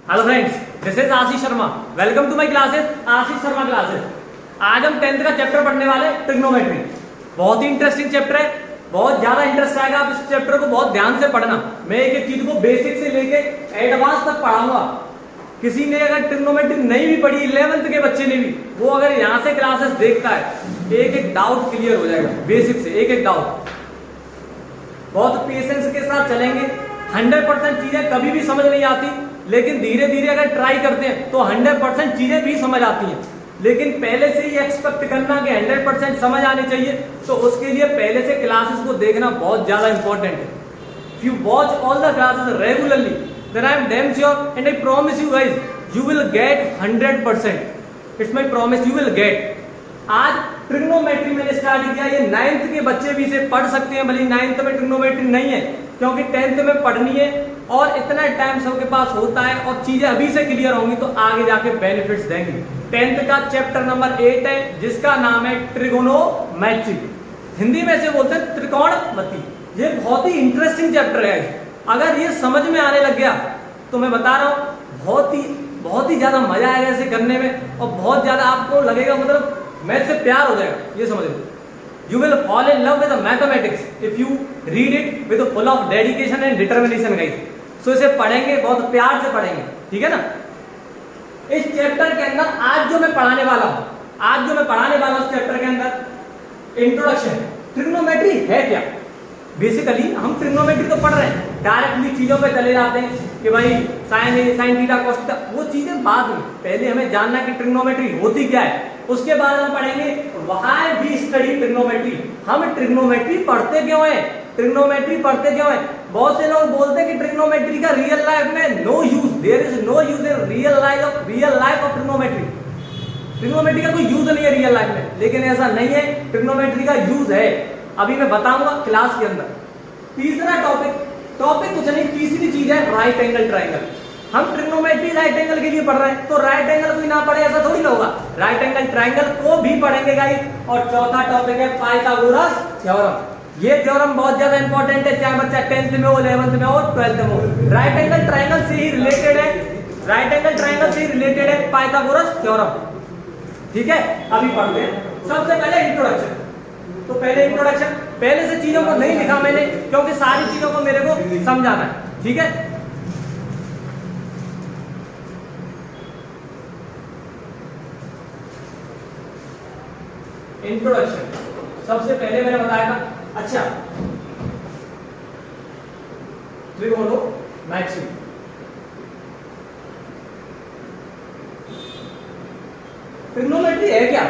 Hello friends, this is Ashish Sharma. Welcome to my classes, Ashish Sharma classes. आज हम 10th का chapter पढ़ने वाले ट्रिग्नोमेट्री। बहुत ही इंटरेस्टिंग चैप्टर है, बहुत ज्यादा इंटरेस्ट आएगा। आप इस चैप्टर को बहुत ध्यान से पढ़ना। मैं एक एक चीज को बेसिक से लेके एडवांस तक पढ़ाऊंगा। किसी ने अगर ट्रिग्नोमेट्री नहीं भी पढ़ी, 11th के बच्चे ने भी, वो अगर यहाँ से क्लासेस देखता है, एक एक डाउट क्लियर हो जाएगा। बेसिक से एक एक डाउट बहुत पेशेंस के साथ चलेंगे। 100% चीजें कभी भी समझ नहीं आती, लेकिन धीरे धीरे अगर ट्राई करते हैं तो 100% चीजें भी समझ आती हैं। लेकिन पहले से ही एक्सपेक्ट करना कि 100% समझ आनी चाहिए, तो उसके लिए पहले से क्लासेस को देखना बहुत ज्यादा इंपॉर्टेंट है। If you watch all the classes regularly, then I am damn sure and I promise you guys, you will get 100%. It's my promise, you will get. आज ट्रिग्नोमेट्री मैंने स्टार्ट किया। ये 9th के बच्चे भी इसे पढ़ सकते हैं, भले 9th में ट्रिग्नोमेट्री नहीं है, क्योंकि 10th में पढ़नी है और इतना टाइम सबके पास होता है और चीजें अभी से क्लियर होंगी तो आगे जाके बेनिफिट्स देंगी। 10th का चैप्टर नंबर 8 है, जिसका नाम है ट्रिगोनोमेट्री। हिंदी में से बोलते हैं त्रिकोणमिति। ये बहुत ही इंटरेस्टिंग चैप्टर है। अगर ये समझ में आने लग गया तो मैं बता रहा हूँ बहुत ही ज्यादा मजा आएगा इसे करने में, और बहुत ज्यादा आपको लगेगा मतलब मैथ से प्यार हो जाएगा। ये समझ लो, you will fall in love with mathematics if you read it with full of dedication and determination guys. So इसे पढ़ेंगे, बहुत प्यार से पढ़ेंगे, ठीक है ना। इस चैप्टर के अंदर आज जो मैं पढ़ाने वाला हूं इस चैप्टर के अंदर इंट्रोडक्शन। ट्रिग्नोमेट्री है क्या? बेसिकली हम ट्रिग्नोमेट्री तो पढ़ रहे हैं, डायरेक्टली चीजों पे चले जाते हैं कि भाई साइन ए, साइन थीटा, कॉस थीटा, वो चीजें बाद में। पहले हमें जानना है कि ट्रिग्नोमेट्री होती क्या है, उसके बाद हम पढ़ेंगे व्हाई वी स्टडी ट्रिग्नोमेट्री। हम ट्रिग्नोमेट्री पढ़ते क्यों है, ट्रिग्नोमेट्री पढ़ते क्यों है। बहुत से लोग बोलते हैं कि ट्रिग्नोमेट्री का रियल लाइफ में no use, there is no use in real life of trigonometry. Trigonometry का कोई यूज नहीं है रियल लाइफ में, लेकिन ऐसा नहीं है, ट्रिग्नोमेट्री का यूज है। अभी मैं बताऊंगा क्लास के अंदर। तीसरा टॉपिक कुछ नहीं, तीसरी चीज है राइट एंगल ट्रायंगल। हम ट्रिग्नोमेट्री राइट एंगल के लिए पढ़ रहे हैं, तो राइट एंगल कोई ना पढ़े ऐसा थोड़ी ना होगा। राइट एंगल ट्रायंगल को भी पढ़ेंगे गाइस। और चौथा टॉपिक है पाइथागोरस थ्योरम। ये थ्योरम बहुत ज्यादा इंपॉर्टेंट है, चाहे बच्चा 10th में हो, 11th में हो, 12th में हो। राइट एंगल ट्रायंगल से ही रिलेटेड है, पाइथागोरस थ्योरम, ठीक है। अभी पढ़ते हैं। सबसे पहले इंट्रोडक्शन। तो पहले से चीजों को नहीं लिखा मैंने, क्योंकि सारी चीजों को मेरे को समझाना है, ठीक है। इंट्रोडक्शन सबसे पहले मैंने बताया था। अच्छा, ट्रिगोनोमेट्री है क्या,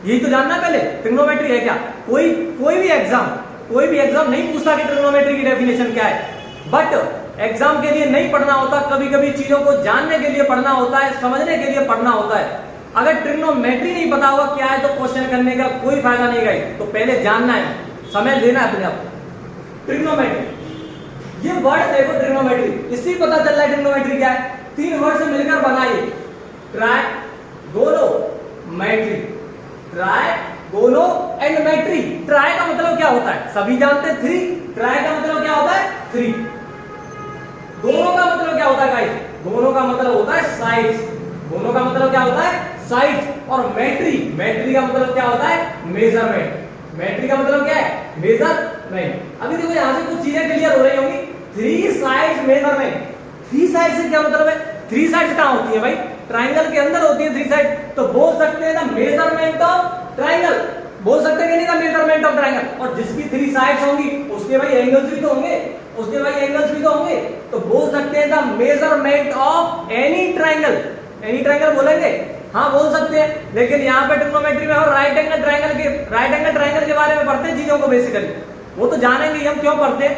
यही तो जानना पहले। ट्रिग्नोमेट्री है क्या? कोई भी एग्जाम नहीं पूछता कि ट्रिग्नोमेट्री की डेफिनेशन क्या है, बट एग्जाम के लिए नहीं पढ़ना होता, कभी कभी चीजों को जानने के लिए पढ़ना होता है, समझने के लिए पढ़ना होता है। अगर ट्रिग्नोमेट्री नहीं पता होगा क्या है तो क्वेश्चन करने का कोई फायदा नहीं है। तो पहले जानना है, समय लेना है अपने आप। ट्रिग्नोमेट्री, ये वर्ड देखो, ट्रिग्नोमेट्री, इससे पता चल रहा है ट्रिग्नोमेट्री क्या है। 3 वर्ड से मिलकर बनाइए, ट्राइगोनोमेट्री, ट्राइगोनो एंड मेट्री। ट्राई का मतलब क्या होता है, सभी जानते हैं 3। ट्राई का मतलब क्या होता है 3। दोनों का मतलब क्या होता है गाइस? दोनों का मतलब होता है साइड्स। दोनों का मतलब क्या होता है साइड्स। और मेट्री का मतलब क्या होता है मेजरमेंट। मेट्री का मतलब क्या है मेजरमेंट। अभी देखो यहां से कुछ चीजें क्लियर हो रही होंगी। 3 साइड्स मेजरमेंट। 3 साइड से क्या मतलब है? 3 साइड्स कहां होती है भाई? ट्राइंगल के अंदर होती है 3 साइड। तो बोल सकते हैं ना मेजरमेंट ऑफ ट्राइंगल, बोल सकते हैं कि नहीं ना मेजरमेंट ऑफ ट्राइंगल। और जिसकी 3 साइड्स होंगी उसके भाई एंगल्स भी तो होंगे, तो बोल सकते हैं the measurement of any triangle. Any triangle बोलेंगे, हाँ बोल सकते हैं। लेकिन यहाँ पे ट्रिग्नोमेट्री में और राइट एंगल ट्राइंगल के बारे में पढ़ते हैं चीजों को बेसिकली, वो तो जानेंगे हम क्यों पढ़ते हैं।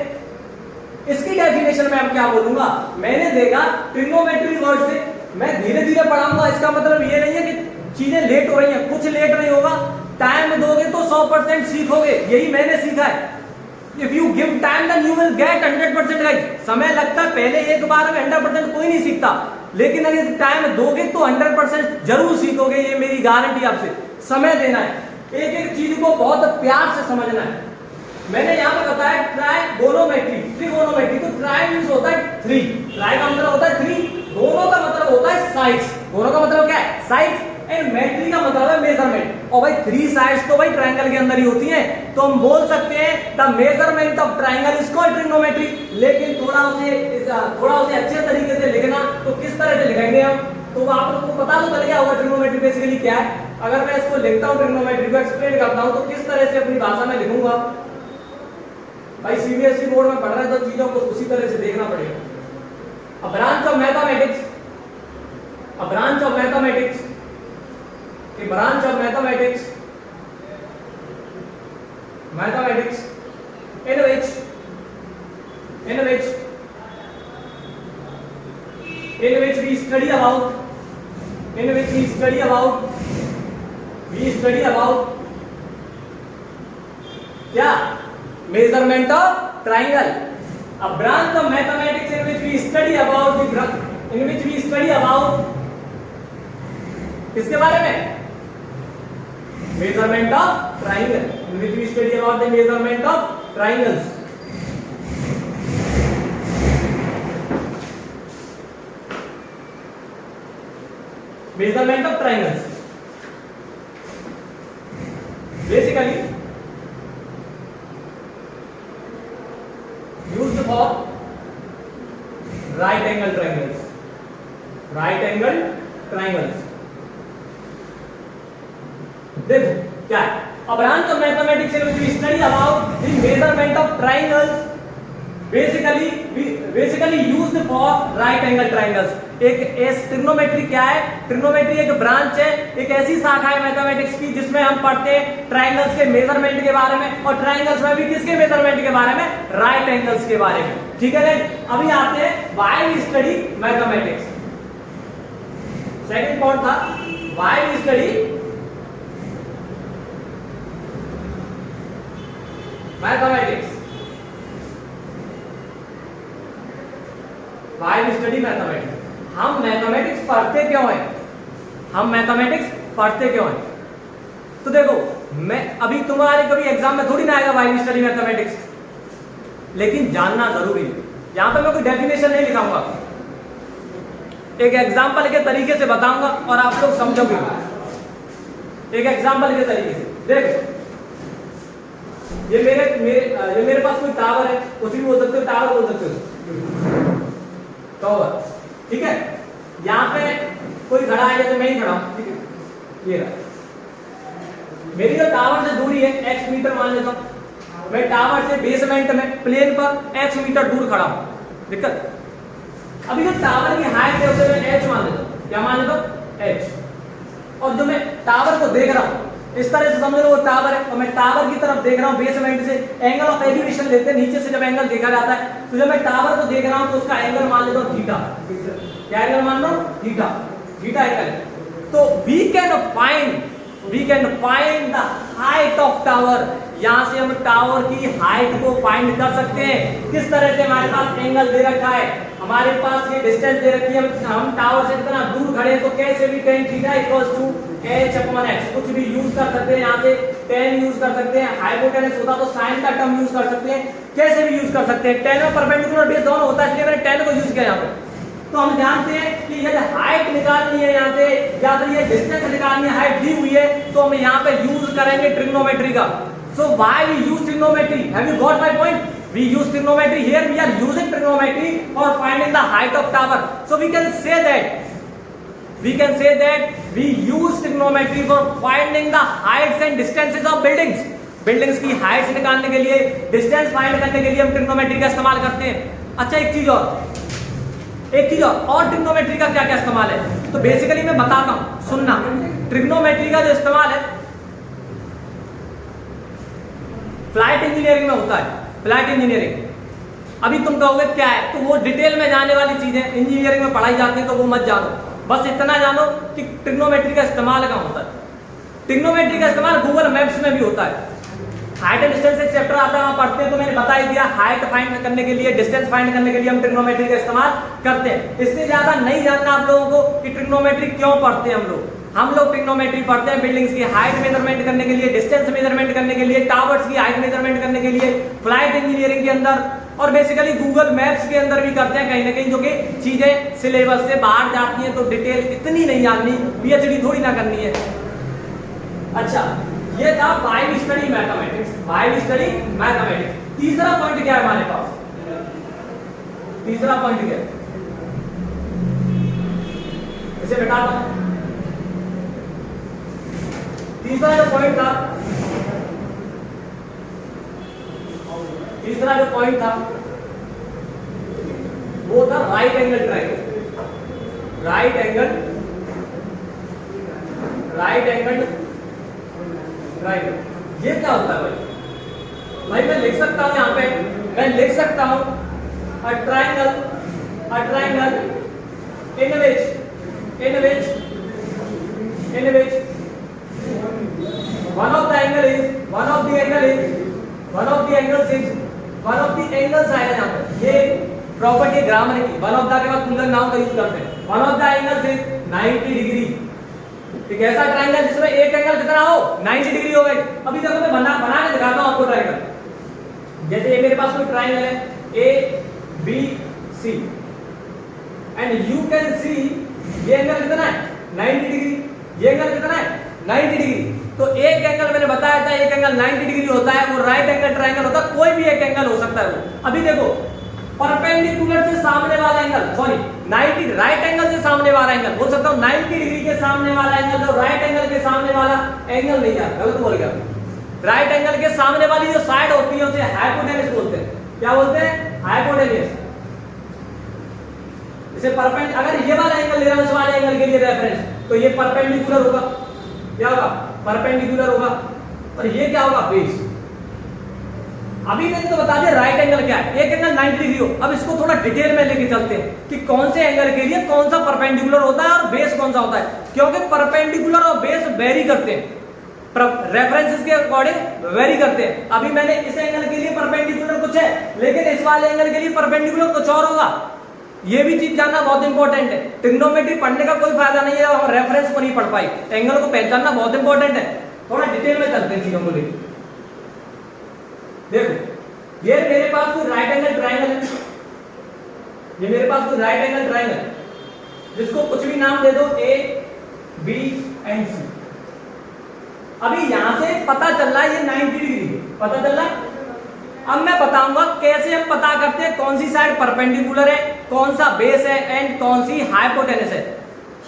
इसकी डेफिनेशन में अब क्या बोलूंगा, मैंने देखा ट्रिग्नोमेट्री वर्ड से मैं धीरे धीरे पढ़ाऊंगा। इसका मतलब ये नहीं है कि चीजें लेट हो रही हैं, कुछ लेट नहीं होगा। टाइम दोगे तो 100% सीखोगे, यही मैंने सीखा है। If you give time then you will get 100% guys. समय लगता है, पहले एक बार में 100% कोई नहीं सीखता, लेकिन अगर टाइम दोगे तो 100% जरूर सीखोगे, ये मेरी गारंटी आपसे। समय देना है, एक एक चीज को बहुत प्यार से समझना है। मैंने यहाँ पे बताया ट्राइगोनोमेट्री, ट्रिगोनोमेट्री। तो ट्राई मींस होता है 3, ट्राई का मतलब होता है 3, दोनों का मतलब होता है साइड्स, दोनों का मतलब क्या है साइड्स, एंड मेट्री का मतलब है मेजरमेंट। और भाई 3 साइड्स तो भाई ट्रायंगल के अंदर ही होती हैं, तो हम बोल सकते हैं the measurement of triangle is called trigonometry. लेकिन थोड़ा उसे अच्छे तरीके से लिखना, तो किस तरह से लिखेंगे हम, तो आप लोगों को पता तो चल गया होगा ट्रिग्नोमेट्री बेसिकली क्या है। अगर मैं इसको लिखता हूं, ट्रिग्नोमेट्री को एक्सप्लेन करता हूं, तो किस तरह से अपनी भाषा में लिखूंगा। भाई सीबीएसई बोर्ड में पढ़ रहे हैं तो चीजों को उसी तरह से देखना पड़ेगा। A branch of mathematics, a branch of mathematics, a branch of mathematics in which we study about क्या measurement of triangle। a branch of mathematics in which we study about किसके बारे में, measurement of triangle, in which we study about the measurement of triangles. Measurement of triangles basically used for right angle triangles. देखो क्या है, a branch of mathematics in which we study about the measurement of triangles, basically used for right angle triangles। एक trigonometry क्या है, trigonometry एक branch है, एक ऐसी शाखा है मैथमेटिक्स की जिसमें हम पढ़ते हैं ट्राइंगल्स के मेजरमेंट के बारे में, और ट्राइंगल्स में भी किसके मेजरमेंट के बारे में, राइट एंगल्स के बारे में। ठीक है गाइस, अभी आते हैं why we study mathematics. Second point था why we study mathematics. Why we study mathematics, हम मैथमेटिक्स पढ़ते क्यों हैं, तो देखो मैं अभी तुम्हारे कभी एग्जाम में थोड़ी ना आएगा व्हाई वी स्टडी मैथमेटिक्स, लेकिन जानना जरूरी है। यहां पे मैं कोई डेफिनेशन नहीं लिखाऊंगा, एक एग्जाम्पल के तरीके से बताऊंगा और आप लोग समझोगे। एक एग्जाम्पल के तरीके से देखो, ये मेरे पास कोई टावर है, कुछ भी बोल सकते हो, टावर बोल सकते हो, टावर। ठीक है, यहाँ पे कोई खड़ा है, जैसे मैं ही खड़ा हूं, ठीक है, ये रहा। मेरी जो टावर से दूरी है x मीटर मान लेता हूं, मैं टावर से बेसमेंट में प्लेन पर x मीटर दूर खड़ा हूं। दिक्कत, अभी जो टावर की हाइट है उसे मैं h मान लेता हूं, क्या मान लेता हूं, h। और जो मैं टावर को देख रहा हूं, इस तरह से समझ लो वो टावर है और मैं टावर की तरफ देख रहा हूं बेसमेंट से। एंगल ऑफ एलिवेशन लेते हैं, नीचे से जब एंगल देखा जाता है, तो जब मैं टावर को देख रहा हूं तो उसका एंगल मान लेता हूं थीटा। क्या एंगल मान लो, थीटा एंगल। तो we can find the height of tower. यहां से हम टावर की हाइट को फाइंड कर सकते हैं। किस तरह से, हमारे पास एंगल दे रखा है, हमारे पास ये डिस्टेंस दे रखी है, हम टावर से इतना दूर खड़े हैं, तो कैसे भी tan theta equals to h/x कुछ भी यूज कर सकते हैं। यहाँ से tan यूज कर सकते हैं, हाइपोटेनस होता तो sin का टर्म यूज कर सकते हैं, कैसे भी यूज कर सकते हैं। tan और परपेंडिकुलर बेस दोनों होता है, इसलिए मैंने tan को यूज किया यहाँ पे। तो हम जानते हैं कि यदि हाइट निकालनी है यहाँ से, या फिर ये डिस्टेंस निकालनी है, हाइट दी हुई है, तो हम यहाँ पे यूज करेंगे ट्रिग्नोमेट्री का। So why we use trigonometry, have you got my point? We use trigonometry here. We are using trigonometry for finding the height of tower. So we can say that we use trigonometry for finding the heights and distances of buildings. Buildings की heights निकालने के लिए, distance find करने के लिए हम trigonometry का इस्तेमाल करते हैं। अच्छा, एक चीज और trigonometry का क्या क्या इस्तेमाल है, तो बेसिकली मैं बताता हूँ, सुनना। trigonometry का जो इस्तेमाल है फ्लाइट इंजीनियरिंग में होता है। फ्लाइट इंजीनियरिंग अभी तुम कहोगे क्या है, तो वो डिटेल में जाने वाली चीजें इंजीनियरिंग में पढ़ाई जाती है, तो वो मत जानो। बस इतना जानो कि ट्रिग्नोमेट्री का इस्तेमाल कहाँ होता है। ट्रिग्नोमेट्री का इस्तेमाल गूगल मैप्स में भी होता है। हाइट एंड डिस्टेंस एक चैप्टर आता है, वहां पढ़ते हैं, तो मैंने बता ही दिया। हाइट फाइंड करने के लिए, डिस्टेंस फाइंड करने के लिए हम ट्रिग्नोमेट्री का इस्तेमाल करते हैं। इससे ज्यादा नहीं जानना आप लोगों को कि ट्रिग्नोमेट्री क्यों पढ़ते हैं हम लोग ट्रिग्नोमेट्री पढ़ते हैं बिल्डिंग्स की हाइट मेजरमेंट करने के लिए, डिस्टेंस मेजरमेंट करने के लिए, टावर्स की हाइट मेजरमेंट करने के लिए। फ्लाइट इंजीनियरिंग के अंदर और बेसिकली गूगल मैप्स के अंदर भी करते हैं कहीं ना कहीं, जो कि चीजें सिलेबस से बाहर जाती हैं तो डिटेल इतनी नहीं जाननी, पीएचडी थोड़ी ना करनी है। अच्छा, ये था wide study mathematics, wide study mathematics. तीसरा पॉइंट क्या है हमारे पास? तीसरा पॉइंट क्या है? इसे बेटा तीसरा जो पॉइंट था, तीसरा जो पॉइंट था वो था right angle triangle. Right angle triangle ये क्या होता है भाई? भाई मैं लिख सकता हूं, यहां पे मैं लिख सकता हूं a triangle in which one of the angles आएगा यहाँ पे। ये प्रॉपर्टी ग्रामर की, वन ऑफ द के बाद पुल्लर नाउन का यूज करते हैं। One of the angles is 90 degree. एक ऐसा ट्रायंगल जिसमें एक एंगल कितना हो 90 डिग्री हो गई। अभी देखो मैं बना के दिखाता हूं आपको ट्रायंगल। जैसे ये मेरे पास कोई ट्रायंगल है A B C and you can see ये एंगल कितना है 90 डिग्री, ये एंगल कितना है 90 डिग्री। तो एक एंगल मैंने बताया था, एक एंगल 90 डिग्री होता है, वो राइट एंगल ट्रायंगल होता है। कोई भी एक एंगल हो सकता है वो। अभी देखो परपेंडिकुलर से सामने वाला एंगल, सॉरी 90 राइट एंगल से सामने वाला एंगल बोल सकता हूं, 90 डिग्री के सामने वाला एंगल, जो राइट एंगल के सामने वाला एंगल नहीं है, गलत बोल गया। राइट एंगल के सामने वाली जो साइड होती है उसे हाइपोटेनस बोलते हैं। क्या बोलते हैं? हाइपोटेनस। इसे परपेंड, अगर ये वाला एंगल ले रहा हूं उस वाले एंगल के लिए रेफरेंस, तो ये परपेंडिकुलर होगा। क्या होगा? परपेंडिकुलर होगा। और ये क्या होगा? बेस। अभी मैंने तो बता दिया राइट एंगल क्या है, एक एंगल 90 डिग्री हो। अब इसको थोड़ा डिटेल में लेके चलते हैं कि कौन से एंगल के लिए कौन सा परपेंडिकुलर होता है और बेस कौन सा होता है, क्योंकि परपेंडिकुलर और बेस वेरी करते हैं, रेफरेंसेस के अकॉर्डिंग वेरी करते हैं। अभी मैंने इस एंगल के लिए परपेंडिकुलर कुछ है, लेकिन इस वाले एंगल के लिए परपेंडिकुलर कुछ और होगा। ये भी चीज जानना बहुत इंपॉर्टेंट है। ट्रिग्नोमेट्री पढ़ने का कोई फायदा नहीं है और रेफरेंस को नहीं पढ़ पाई, एंगल को पहचानना बहुत इंपॉर्टेंट है। थोड़ा डिटेल में चलते हैं चीजों को लेकर। देखो ये मेरे पास कोई राइट एंगल ट्रायंगल है, ये मेरे पास कोई राइट एंगल ट्रायंगल जिसको कुछ भी नाम दे दो ए बी एंड सी। अभी यहां से पता चल रहा है ये 90 डिग्री पता चल रहा है। अब मैं बताऊंगा कैसे हम पता करते हैं कौन सी साइड परपेंडिकुलर है, कौन सा बेस है एंड कौन सी हाइपोटेनस है।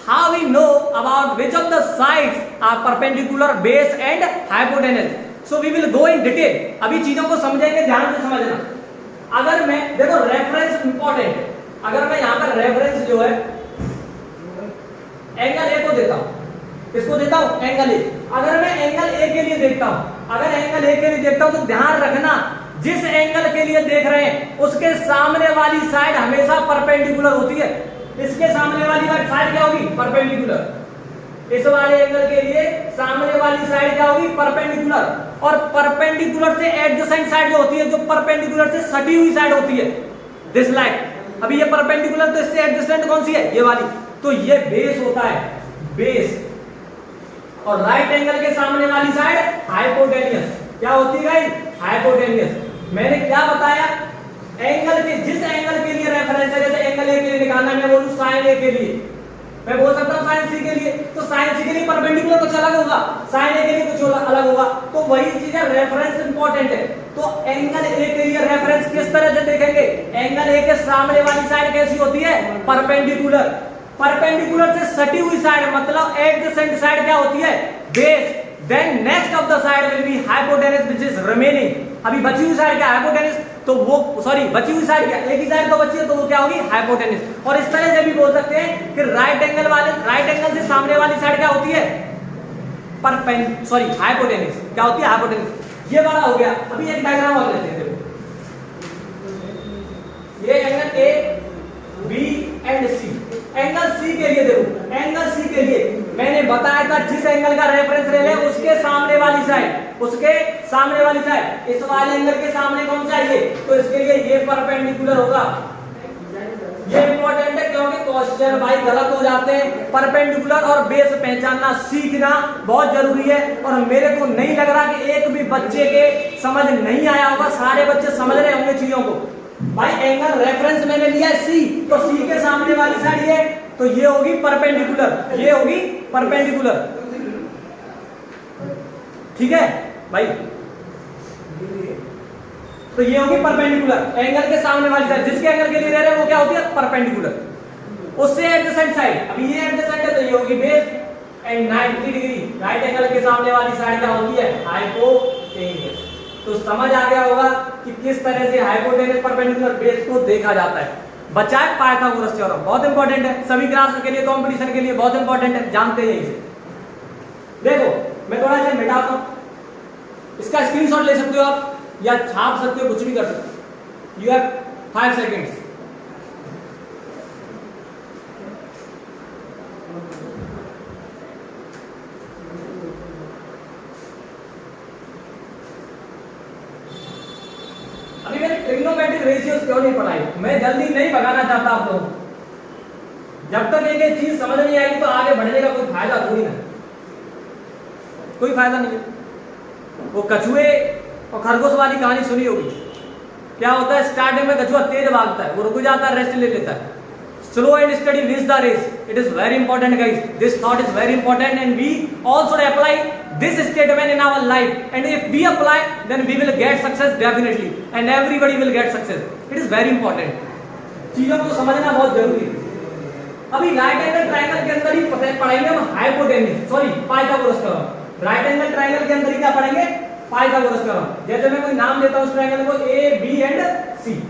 How we know about which of the sides are perpendicular, base and hypotenuse. So we will go in detail. अभी चीजों को समझेंगे, ध्यान से समझना। अगर मैं देखो रेफरेंस इंपॉर्टेंट है, अगर मैं यहां पर रेफरेंस जो है एंगल ए को देता हूं, किसको देता हूं? Angle A. अगर मैं एंगल ए के लिए देखता हूं, अगर एंगल ए के लिए देखता हूं तो ध्यान रखना जिस एंगल के लिए देख रहे हैं उसके सामने वाली साइड हमेशा परपेंडिकुलर होती है। इसके सामने वाली साइड क्या होगी? परपेंडिकुलर। इस वाले एंगल के लिए सामने वाली साइड क्या होगी? परपेंडिकुलर। और परपेंडिकुलर से एडजेसेंट साइड जो होती है, जो परपेंडिकुलर से सटी हुई साइड होती है, दिस लाइक। अभी ये परपेंडिकुलर, तो इससे एडजेसेंट कौन सी है? ये वाली। तो ये बेस होता है, बेस। और राइट एंगल के सामने वाली साइड हाइपोटेनियस। क्या होती है गाइस? हाइपोटेनियस। मैंने क्या बताया? एंगल के, जिस एंगल के लिए रेफरेंस है, जैसे एंगल ए के लिए निकालना है, मैं बोलूं साइन ए के लिए, मैं बोल सकता हूं साइन सी के लिए, तो साइन सी के लिए परपेंडिकुलर कुछ अलग होगा, साइन ए के लिए कुछ अलग होगा। तो वही चीज है, रेफरेंस इंपॉर्टेंट है। तो एंगल ए के लिए रेफरेंस किस तरह से देखेंगे? एंगल ए के सामने वाली साइड कैसी होती है? परपेंडिकुलर। परपेंडिकुलर से सटी हुई साइड मतलब एडजेसेंट साइड क्या होती है? Base. Then next of the side will be hypotenuse which is remaining. अभी बची हुई साइड क्या? हाइपोटेनस। तो वो सॉरी बची हुई साइड क्या? एक ही साइड तो बची है, तो वो क्या होगी? हाइपोटेनस। और इस तरह से भी बोल सकते हैं कि राइट एंगल से सामने वाली साइड क्या होती है? हाइपोटेनस। क्या होती है? हाइपोटेनस। ये वाला हो गया। अभी एक डायग्राम और लेते हैं। देखो ये angle A B and C. Angle C के लिए देखो, एंगल सी के लिए मैंने बताया था जिस एंगल का रेफरेंस ले ले उसके सामने वाली साइड, उसके सामने वाली साइड, इस वाले एंगल के सामने कौन सा है? ये। तो इसके लिए ये परपेंडिकुलर होगा। ये इंपॉर्टेंट है क्योंकि क्वेश्चन भाई गलत हो जाते हैं। परपेंडिकुलर और बेस पहचानना सीखना बहुत जरूरी है। और मेरे को नहीं लग रहा कि एक भी बच्चे के समझ नहीं आया होगा, सारे बच्चे समझ रहे होंगे चीजों को। एंगल रेफरेंस मैंने लिया है सी, तो सी के सामने वाली साइड ये, तो ये होगी परपेंडिकुलर, ये होगी परपेंडिकुलर। ठीक है भाई, तो ये होगी परपेंडिकुलर एंगल के सामने वाली साइड, जिसके एंगल के लिए रह रहे हैं वो क्या होती है परपेंडिकुलर। उससे एडजेसेंट साइड, अभी ये एडजेसेंट है तो ये होगी base and 90 degree right angle के सामने वाली साइड क्या होती है हाइपोटेन्यूस। तो समझ आ गया होगा कि किस तरह से हाइपोटेन्यूस परपेंडिकुलर बेस को देखा जाता है। बचाए पाइथागोरस थ्योरम, बहुत इंपॉर्टेंट है सभी क्लास के लिए, कंपटीशन के लिए बहुत इंपॉर्टेंट है, जानते हैं इसे। देखो मैं थोड़ा इसे मिटाता हूं, इसका स्क्रीनशॉट ले सकते हो आप या छाप सकते हो, कुछ भी कर सकते हो। You have 5 seconds. अभी मैंने ट्रिग्नोमेट्रिक रेशियोज क्यों नहीं पढ़ाई, मैं जल्दी नहीं भगाना चाहता आप लोगों को। जब तक एक चीज समझ नहीं आएगी तो आगे बढ़ने का कोई फायदा थोड़ी ना, कोई फायदा नहीं है। वो कछुए और खरगोश वाली कहानी सुनी होगी, क्या होता है स्टार्टिंग में कछुआ तेज भागता है, वो रुक जाता है, रेस्ट ले लेता है। Slow and study wins the race, it is very important guys, this thought is very important and we also apply this statement in our life and if we apply then we will get success definitely and everybody will get success, it is very important। चीजों को समझना बहुत जरूरी है। अभी right angle triangle के अंदर ही पढ़ेंगे हम hypotenuse, sorry Pythagoras theorem. Right angle triangle के अंदर ही क्या पढ़ेंगे पाइथागोरस थ्योरम। जैसे मैं कोई नाम देता हूं उस ट्रायंगल को ए बी एंड सी,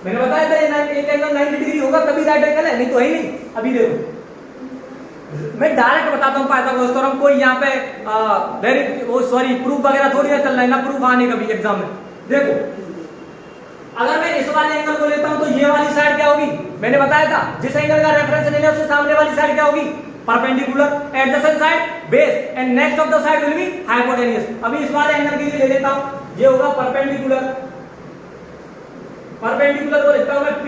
मैंने बताया था एक एंगल 90 डिग्री होगा तभी राइट एंगल है, नहीं तो है ही नहीं। अभी देखो मैं डायरेक्ट बताता हूं पाइथागोरस थ्योरम, कोई यहाँ पे प्रूफ वगैरह थोड़ी ना चल रहा है ना, प्रूफ आने कभी एग्जाम में। देखो अगर मैं इस वाले एंगल को लेता हूं तो ये वाली साइड क्या होगी, मैंने बताया था जिस एंगल का रेफरेंस ले लिया उससे सामने वाली साइड क्या होगी perpendicular, adjacent side base and next of the side will B hypotenuse. अभी इस वाले एंगल के लिए ले लेता हूं, ये होगा परपेंडिकुलर, परपेंडिकुलर को लिखता हूं मैं P,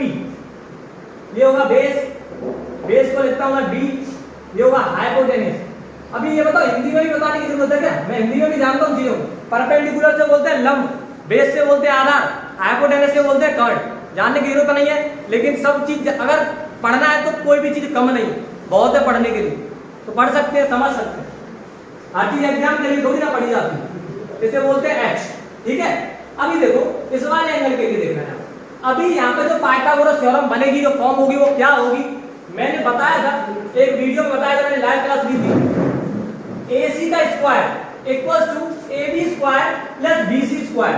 ये होगा बेस, बेस को लिखता हूं मैं B, ये होगा हाइपोटेन्यूस। अभी ये बताओ हिंदी में भी बताने की जरूरत है क्या, मैं हिंदी में भी जानता हूं चीजों। परपेंडिकुलर से बोलते हैं लंब, बेस से बोलते हैं आधार, हाइपोटेन्यूस से बोलते हैं कर्ड। जानने की जरूरत नहीं है, लेकिन सब चीज अगर पढ़ना है तो कोई भी चीज कम नहीं, बहुत है पढ़ने के लिए, तो पढ़ सकते हैं, समझ सकते हैं। हर चीज एग्जाम के लिए थोड़ी ना पढ़ी जाती है, इसे बोलते हैं H। ठीक है, अभी देखो इस वाले एंगल के लिए देखना है। अभी यहाँ पे जो पाइथागोरस थ्योरम बनेगी, जो फॉर्म होगी वो क्या होगी, मैंने बताया था एक वीडियो में, बताया था मैंने लाइव क्लास ली थी। AC का square equals to AB square plus BC square,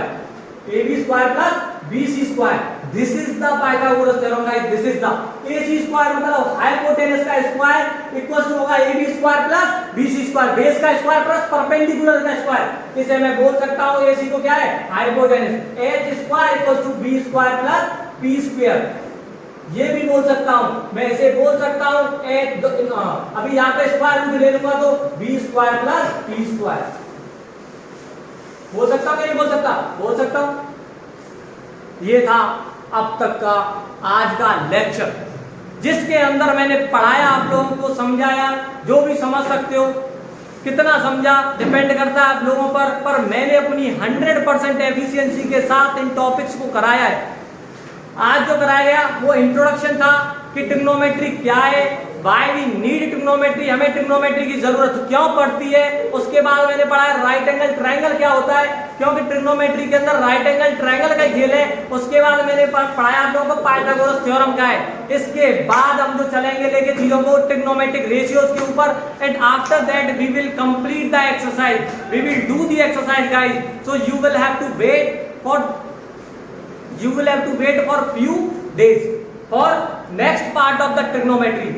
AB square plus BC square, this is the Pythagoras theorem guys, this is the AC square मतलब हाइपोटेन्यूस का स्क्वायर इक्वल्स टू होगा AB square plus BC square, base का square plus perpendicular का square. इसे मैं बोल सकता हूं AC को क्या है hypotenuse, H square equals to B square plus P square. ये भी बोल सकता हूं मैं, इसे बोल सकता हूं अभी यहाँ पे स्क्वायर रूट ले लूंगा तो B square plus P square. बोल सकता हूं नहीं बोल सकता, बोल सकता हूं। ये था अब तक का आज का लेक्चर, जिसके अंदर मैंने पढ़ाया, आप लोगों को समझाया, जो भी समझ सकते हो। कितना समझा डिपेंड करता है आप लोगों पर मैंने अपनी 100% एफिशिएंसी के साथ इन टॉपिक्स को कराया है। आज जो कराया गया वो इंट्रोडक्शन था कि ट्रिग्नोमेट्री क्या है, व्हाई वी नीड ट्रिग्नोमेट्री, हमें ट्रिग्नोमेट्री की जरूरत क्यों पड़ती है। उसके बाद मैंने पढ़ाया राइट एंगल ट्रायंगल क्या होता है, क्योंकि ट्रिग्नोमेट्री के अंदर राइट एंगल ट्रायंगल का खेल है। उसके बाद मैंने पढ़ाया आप लोगों को पाइथागोरस थ्योरम क्या है। इसके बाद हम जो चलेंगे लेके चीजों को ट्रिग्नोमेट्रिक रेशियोज के ऊपर, and after that we will complete the exercise, we will do the exercise guys. So you will have to wait for few days for next part of the trigonometry।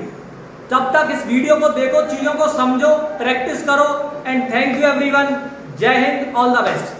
तब तक इस video को देखो, चीजों को समझो, प्रैक्टिस करो, and thank you everyone. जय हिंद, ऑल द बेस्ट।